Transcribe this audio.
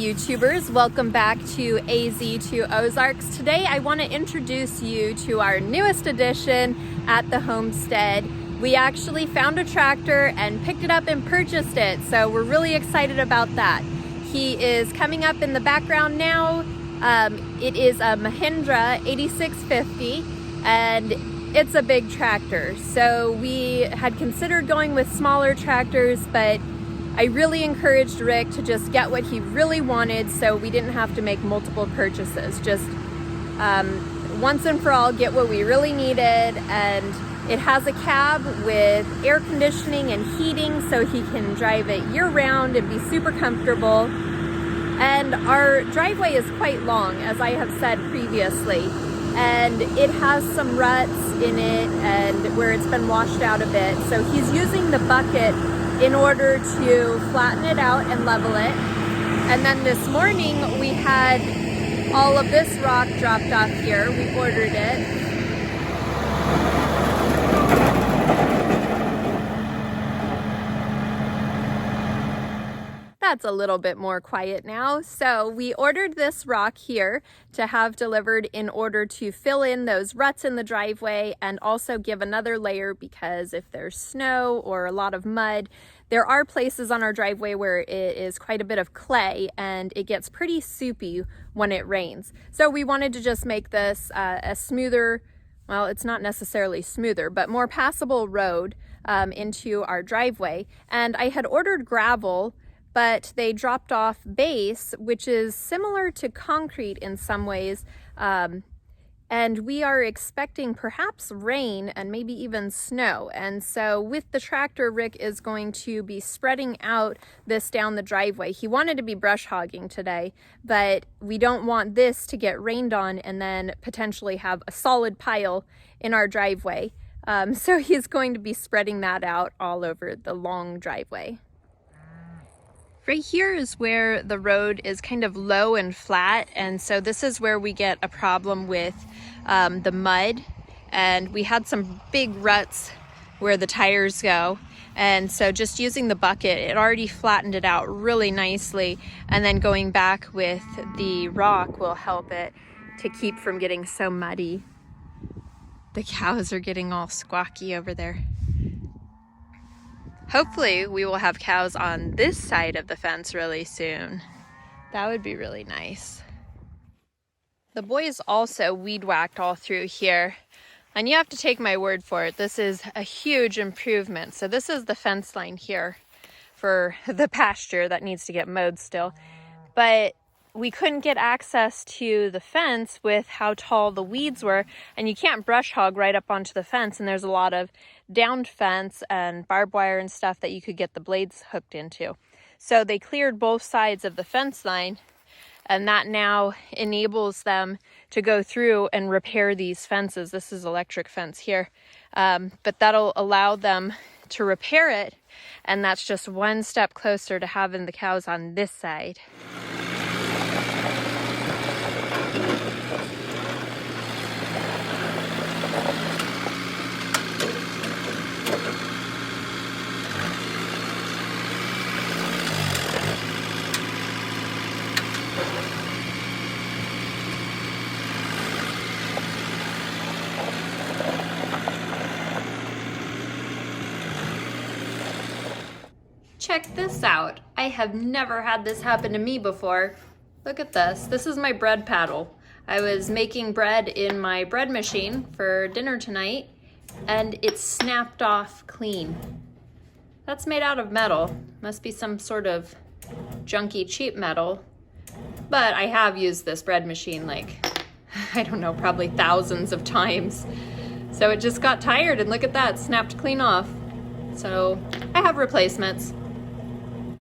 YouTubers, welcome back to AZ2 Ozarks. Today I want to introduce you to our newest addition at the homestead. We actually found a tractor and picked it up and purchased it, so we're really excited about that. He is coming up in the background now. It is a Mahindra 8650 and it's a big tractor. So we had considered going with smaller tractors, but I really encouraged Rick to just get what he really wanted so we didn't have to make multiple purchases. Just once and for all, get what we really needed. And it has a cab with air conditioning and heating so he can drive it year round and be super comfortable. And our driveway is quite long, as I have said previously. And it has some ruts in it and where it's been washed out a bit. So he's using the bucket in order to flatten it out and level it. And then this morning we had all of this rock dropped off here. We ordered it. That's a little bit more quiet now. So we ordered this rock here to have delivered in order to fill in those ruts in the driveway and also give another layer, because if there's snow or a lot of mud, there are places on our driveway where it is quite a bit of clay and it gets pretty soupy when it rains. So we wanted to just make this a smoother, well, it's not necessarily smoother, but more passable road into our driveway. And I had ordered gravel, but they dropped off base, which is similar to concrete in some ways. And we are expecting perhaps rain and maybe even snow. And so with the tractor, Rick is going to be spreading out this down the driveway. He wanted to be brush hogging today, but we don't want this to get rained on and then potentially have a solid pile in our driveway. So he's going to be spreading that out all over the long driveway. Right here is where the road is kind of low and flat, and so this is where we get a problem with the mud, and we had some big ruts where the tires go, and so just using the bucket, it already flattened it out really nicely, and then going back with the rock will help it to keep from getting so muddy. The cows are getting all squawky over there. Hopefully we will have cows on this side of the fence really soon. That would be really nice. The boys also weed whacked all through here, and you have to take my word for it. This is a huge improvement. So this is the fence line here for the pasture that needs to get mowed still. But we couldn't get access to the fence with how tall the weeds were, and you can't brush hog right up onto the fence, and there's a lot of downed fence and barbed wire and stuff that you could get the blades hooked into. So they cleared both sides of the fence line, and that now enables them to go through and repair these fences. This is electric fence here, but that'll allow them to repair it, and that's just one step closer to having the cows on this side. Check this out. I have never had this happen to me before. Look at this. This is my bread paddle. I was making bread in my bread machine for dinner tonight, and it snapped off clean. That's made out of metal. Must be some sort of junky cheap metal. But I have used this bread machine like, I don't know, probably thousands of times. So it just got tired, and look at that, snapped clean off. So I have replacements.